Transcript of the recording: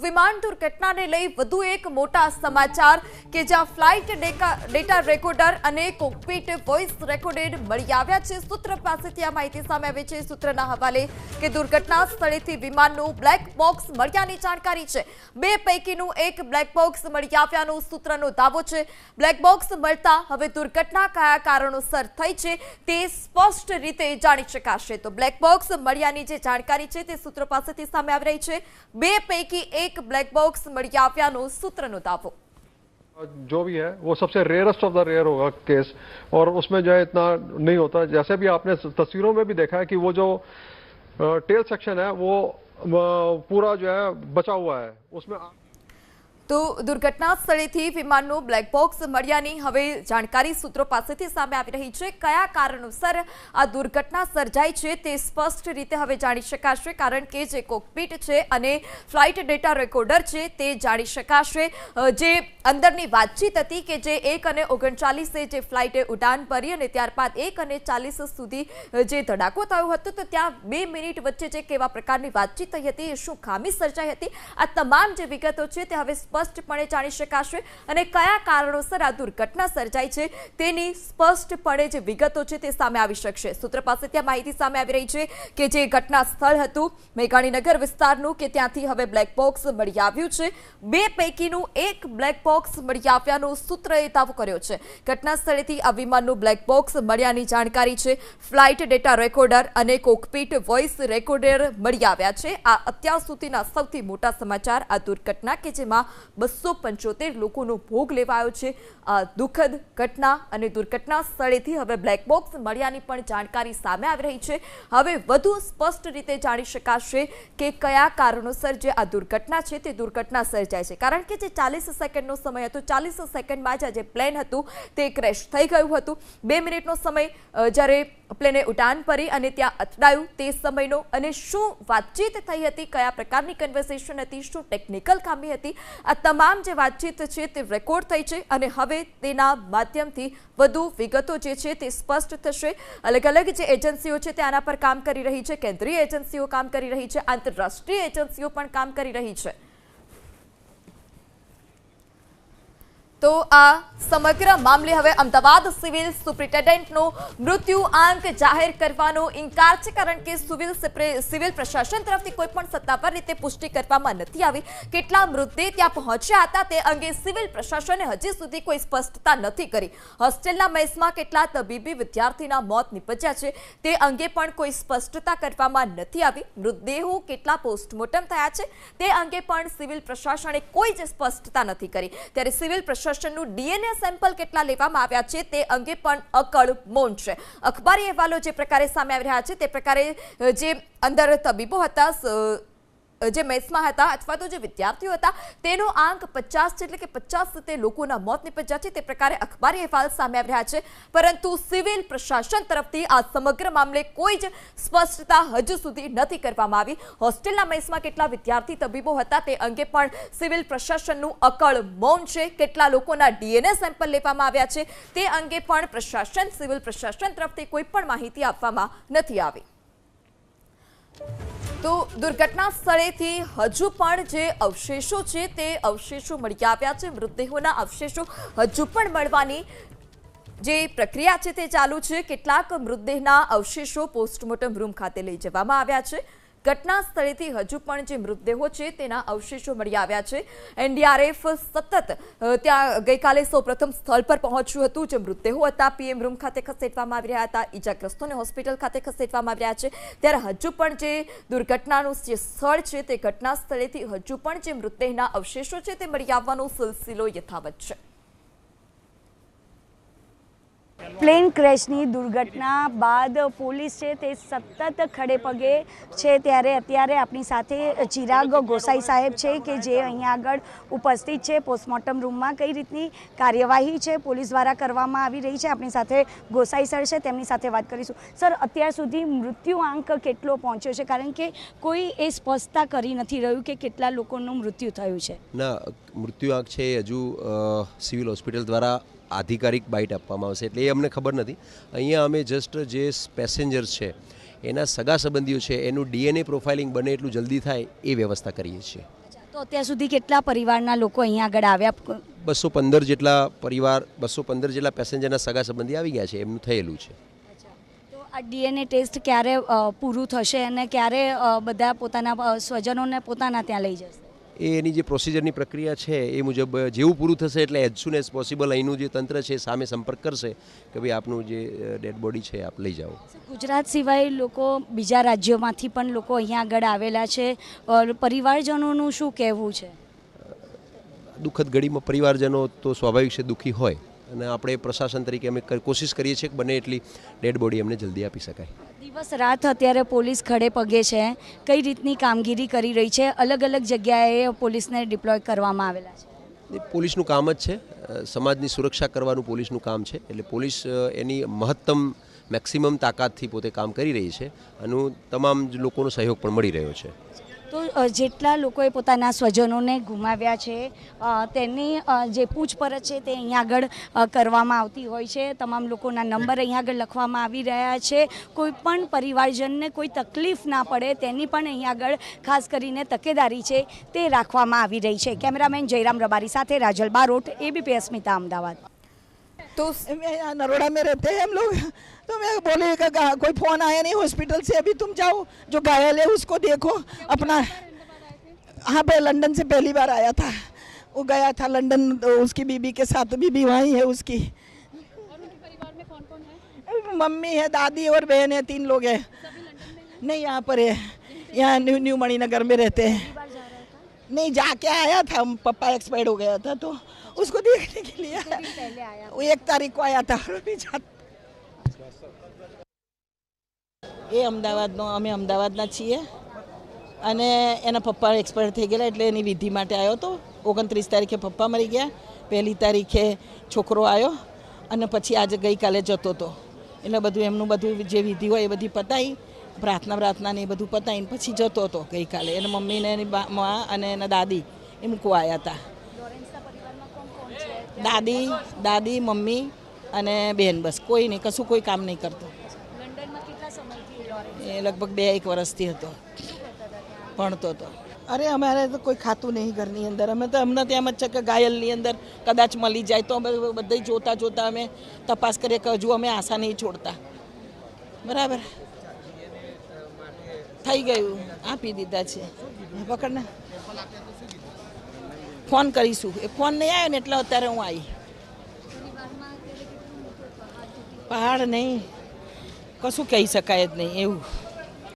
વિમાન દુર્ઘટનાને લઈ વધુ એક મોટા સમાચાર કે જ્યાં ફ્લાઇટ ડેટા રેકોર્ડર અને કોકપિટ વોઇસ રેકોર્ડેડ મળી આવ્યા છે। સૂત્ર પાસેથી આ માહિતી સામે આવી છે। સૂત્રના હવાલે કે દુર્ઘટના સ્થળેથી વિમાનનું બ્લેક બોક્સ મળ્યાની જાણકારી છે। બે પૈકીનું એક બ્લેક બોક્સ મળી આવ્યાનો સૂત્રનો દાવો છે। બ્લેક બોક્સ મળતા હવે દુર્ઘટના કયા કારણોસર થઈ છે તે સ્પષ્ટ રીતે જાણી શકાશે। તો બ્લેક બોક્સ મળ્યાની જે જાણકારી છે તે સૂત્રો પાસેથી સામે આવી રહી છે। બે पैकी एक ब्लैक बॉक्स मળી આવ્યાનો સૂત્રનો દાવો। जो भी है वो सबसे रेयरेस्ट ऑफ द रेयर होगा केस, और उसमें जो है इतना नहीं होता। जैसे भी आपने तस्वीरों में भी देखा है कि वो जो टेल सेक्शन है वो पूरा जो है बचा हुआ है उसमें। तो दुर्घटना स्थळेથી વિમાનનું બ્લેક બોક્સ મળ્યાની હવે જાણકારી સૂત્રો પાસેથી સામે આવી રહી છે। કયા કારણોસર આ દુર્ઘટના સર્જાઈ છે તે સ્પષ્ટ રીતે હવે જાણી શકાશે, કારણ કે જે કોકપિટ છે અને ફ્લાઇટ ડેટા રેકોર્ડર છે તે જાણી શકાશે। જે અંદરની વાતચીત હતી કે જે 1:39 જે ફ્લાઇટે ઉડાન ભરી અને ત્યારબાદ 1:40 સુધી જે ધડાકો થયો હતો તો ત્યાં 2 મિનિટ વચ્ચે જે કેવા પ્રકારની વાતચીત થઈ હતી, શું ખામી સર્જાઈ હતી, આ તમામ જે વિગતો છે તે હવે સ્પષ્ટપણે જાણી શકાશે અને કયા કારણોસર આ દુર્ઘટના સર્જાઈ છે તેની સ્પષ્ટપણે જે વિગતો છે તે સામે આવી શકશે। સૂત્ર પાસે ત્યાં માહિતી સામે આવી રહી છે કે જે ઘટના સ્થળ હતું મેઘાણીનગર વિસ્તારનું કે ત્યાંથી હવે બ્લેક બોક્સ મળી આવ્યું છે। બે પૈકીનું એક બ્લેક બોક્સ મળી આવ્યાનો સૂત્રએ દાવો કર્યો છે। ઘટના સ્થળેથી આ વિમાનનું બ્લેક બોક્સ મળ્યાની જાણકારી છે। ફ્લાઇટ ડેટા રેકોર્ડર અને કોકપિટ વોઇસ રેકોર્ડર મળી આવ્યા છે। આ અત્યાર સુધીના સૌથી મોટા સમાચાર આ દુર્ઘટના કે જેમાં 275 લોકોનો ભોગ લેવાયો છે। દુઃખદ ઘટના અને દુર્ઘટના સ્થળેથી હવે બ્લેક બોક્સ મળ્યાની પણ જાણકારી સામે આવી રહી છે। હવે વધુ સ્પષ્ટ રીતે જાણી શકાશે કે કયા કારણોસર જે આ દુર્ઘટના છે તે દુર્ઘટના સર્જાય છે, કારણ કે જે 40 સેકન્ડનો સમય હતો, 40 સેકન્ડમાં જ જે પ્લેન હતું તે ક્રેશ થઈ ગયું હતું। 2 મિનિટનો સમય જ્યારે પ્લેને ઉડાન ભરી અને ત્યાં અથડાયું તે સમયનો અને શું વાતચીત થઈ હતી, કયા પ્રકારની કન્વર્સેશન હતી, શું ટેકનિકલ ખામી હતી, આ તમામ જે વાતચીત છે તે રેકોર્ડ થઈ છે અને હવે તેના માધ્યમથી વધુ વિગતો જે છે તે સ્પષ્ટ થશે। અલગ અલગ જે એજન્સીઓ છે તે આના પર કામ કરી રહી છે, કેન્દ્રીય એજન્સીઓ કામ કરી રહી છે, આંતરરાષ્ટ્રીય એજન્સીઓ પણ કામ કરી રહી છે। તો આ સમગ્ર મામલે હવે અમદાવાદ સિવિલ સુપ્રિન્ટેન્ડન્ટનો મૃત્યુ આંક જાહેર કરવાનો ઇનકાર છે, કારણ કે સિવિલ પ્રશાસન તરફથી કોઈ પણ સત્તાવાર રીતે પુષ્ટિ કરવામાં નથી આવી। કેટલા મૃતદેહ ત્યાં પહોંચ્યા હતા તે અંગે સિવિલ પ્રશાસને હજી સુધી કોઈ સ્પષ્ટતા નથી કરી। હોસ્ટેલના મેસમાં કેટલા તબીબી વિદ્યાર્થીના મોત નિપજ્યા છે તે અંગે પણ કોઈ સ્પષ્ટતા કરવામાં નથી આવી। મૃતદેહો કેટલા પોસ્ટમોર્ટમ થયા છે તે અંગે પણ સિવિલ પ્રશાસને કોઈ જ સ્પષ્ટતા નથી કરી। ત્યારે સિવિલ પ્રશાસનનું ડીએનએ સેમ્પલ કેટલા લેવામાં આવ્યા છે તે અંગે પણ અકળ મૌન છે। અખબારી અહેવાલો જે પ્રકારે સામે આવી રહ્યા છે તે પ્રકારે જે અંદર તબીબો હતા, જે મેસમાં હતા અથવા તો જે વિદ્યાર્થીઓ હતા તેનો આંક 50 છે, એટલે કે 50 લોકોના મોત નિપજ્યા છે તે પ્રકારે અખબારી અહેવાલ સામે આવી રહ્યા છે। પરંતુ સિવિલ પ્રશાસન તરફથી આ સમગ્ર મામલે કોઈ જ સ્પષ્ટતા હજુ સુધી નથી કરવામાં આવી। હોસ્ટેલના મેસમાં કેટલા વિદ્યાર્થી તબીબો હતા તે અંગે પણ સિવિલ પ્રશાસનનું અકળ મૌન છે। કેટલા લોકોના ડીએનએ સેમ્પલ લેવામાં આવ્યા છે તે અંગે પણ સિવિલ પ્રશાસન તરફથી કોઈ પણ માહિતી આપવામાં નથી આવી। તો દુર્ઘટના સ્થળેથી હજુ પણ જે અવશેષો છે તે અવશેષો મળી આવ્યા છે। મૃતદેહોના અવશેષો હજુ પણ મળવાની જે પ્રક્રિયા છે તે ચાલુ છે। કેટલાક મૃતદેહના અવશેષો પોસ્ટમોર્ટમ રૂમ ખાતે લઈ જવામાં આવ્યા છે। ઘટના સ્થળેથી હજુ પણ જે મૃતદેહો છે તેના અવશેષો મળી આવ્યા છે। એનડીઆરએફ સતત ત્યાં ગઈકાલે સૌપ્રથમ સ્થળ પર પહોંચ્યું હતું। જે મૃતદેહો હતા પીએમ રૂમ ખાતે ખસેડવામાં આવી રહ્યા હતા, ઈજાગ્રસ્તોને હોસ્પિટલ ખાતે ખસેડવામાં આવી રહ્યા છે। ત્યારે હજુ પણ જે દુર્ઘટનાનું જે સ્થળ છે તે ઘટના સ્થળેથી હજુ પણ જે મૃતદેહના અવશેષો છે તે મળી આવવાનો સિલસિલો યથાવત છે। પ્લેન ક્રેશની દુર્ઘટના બાદ પોલીસ છે તે સતત ખડે પગે છે। ત્યારે અત્યારે આપણી સાથે ચિરાગ ગોસાઈ સાહેબ છે કે જે અહીંયા આગળ ઉપસ્થિત છે। પોસ્ટમોર્ટમ રૂમમાં કઈ રીતની કાર્યવાહી છે પોલીસ દ્વારા કરવામાં આવી રહી છે, આપણી સાથે ગોસાઈ સર છે, તેમની સાથે વાત કરીશું। સર, અત્યાર સુધી મૃત્યુ આંક કેટલો પહોંચ્યો છે, કારણ કે કોઈ એ સ્પષ્ટતા કરી નથી રહ્યું કે કેટલા લોકોનું મૃત્યુ થયું છે? ના, મૃત્યુ આંક છે હજુ સિવિલ હોસ્પિટલ દ્વારા આધિકારિક બાઇટ આપવામાં આવશે, એટલે એ અમને ખબર નથી। અહીંયા અમે જસ્ટ જે પેસેન્જર્સ છે એના સગા સંબંધીઓ છે એનું ડીએનએ પ્રોફાઇલિંગ બને એટલું જલ્દી થાય એ વ્યવસ્થા કરીએ છીએ। તો અત્યાર સુધી કેટલા પરિવારના લોકો અહીંયા આગળ આવ્યા? 215 જેટલા પરિવાર 215 જેટલા પેસેન્જરના સગા સંબંધી આવી ગયા છે, એમનું થયેલું છે. તો આ DNA ટેસ્ટ ક્યારે પૂરું થશે અને ક્યારે બધા પોતાના સ્વજનોને પોતાના ત્યાં લઈ જશે? એની જે પ્રોસિજરની પ્રક્રિયા છે એ મુજબ જેવું પૂરું થશે એટલે એઝ સુન એઝ પોસિબલ અહીંનું જે તંત્ર છે સામે સંપર્ક કરશે કે ભાઈ આપનું જે ડેડ બોડી છે આપ લઈ જાઓ. ગુજરાત સિવાય લોકો બીજા રાજ્યોમાંથી પણ લોકો અહીંયા આગળ આવેલા છે. પરિવારજનોનું શું કહેવું છે? દુઃખદ ઘડીમાં પરિવારજનો તો સ્વાભાવિક છે દુઃખી હોય, અને આપણે પ્રશાસન તરીકે અમે કોશિશ કરીએ છીએ કે બને એટલી ડેડ બોડી અમને જલ્દી આપી શકાય. દિવસ રાત અત્યારે પોલીસ ખડે પગે છે, કઈ રીતની કામગીરી કરી રહી છે? અલગ અલગ જગ્યાએ પોલીસને ડિપ્લોય કરવામાં આવેલા છે. પોલીસનું કામ જ છે, સમાજની સુરક્ષા કરવાનું પોલીસનું કામ છે. એટલે પોલીસ એની મહત્તમ મેક્સિમમ તાકાતથી પોતે કામ કરી રહી છે અને તમામ લોકોનો સહયોગ પણ મળી રહ્યો છે. તો જેટલા લોકોએ પોતાના સ્વજનોને ગુમાવ્યા છે તેની જે પૂછપરછ છે તે અહીંયા આગળ કરવામાં આવતી હોય છે. તમામ લોકોના નંબર અહીંયા આગળ લખવામાં આવી રહ્યા છે. કોઈ પણ પરિવારજનને કોઈ તકલીફ ના પડે તેની પણ અહીંયા આગળ ખાસ કરીને તકેદારી છે તે રાખવામાં આવી રહી છે. કેમેરામેન જયરામ રબારી સાથે રાજલ બારોટ, ABP અસ્મિતા, અમદાવાદ. तो यहाँ नरोड़ा में रहते हैं हम लोग, तो मैं बोले कि कोई फ़ोन आया नहीं हॉस्पिटल से, अभी तुम जाओ जो घायल है उसको देखो अपना. हाँ पे लंदन से पहली बार आया था, वो गया था लंदन उसकी बीबी के साथ, बीबी वहीं है उसकी. और उनके परिवार में कौन कौन है? मम्मी है, दादी और बहन है, 3 लोग हैं. नहीं यहाँ पर है, यहाँ न्यू मणिनगर में रहते हैं. नहीं जाके आया था, पापा एक्सपायर्ड हो गया था तो उसको देखने के लिए आया. वो 1 तारीख को आया था. એ અમદાવાદનો, અમે અમદાવાદના છીએ અને એના પપ્પા એક્સપાયર થઈ ગયેલા એટલે એની વિધિ માટે આવ્યો હતો. 29 તારીખે પપ્પા મરી ગયા, 1 તારીખે છોકરો આવ્યો અને પછી આજે ગઈકાલે જતો હતો. એટલે બધું એમનું બધું જે વિધિ હોય એ બધી પતાવી, પ્રાર્થના ને એ બધું પતાવીને પછી જતો હતો ગઈકાલે. એના મમ્મીને એની મા અને એના દાદી એ મૂકવા આવ્યા હતા. દાદી મમ્મી અને બેન, બસ કોઈ નહીં, કશું કોઈ કામ નહીં કરતો. એ લગભગ 2-1 વર્ષથી હતો, ભણતો હતો. અરે અમારે તો કોઈ ખાતું નહીં ઘરની અંદર. અમે તો અમને તો એમ જ છે કે ઘાયલની અંદર કદાચ મળી જાય તો અમે બધા જોતા અમે તપાસ કરીએ કે હજુ અમે આશા નહીં છોડતા. બરાબર થઈ ગયું, આપી દીધા છે. પકડને ફોન કરીશું. એ ફોન નહીં આવ્યો ને એટલે અત્યારે હું આવી. પહાડ નહીં, કશું કહી શકાય જ નહીં એવું.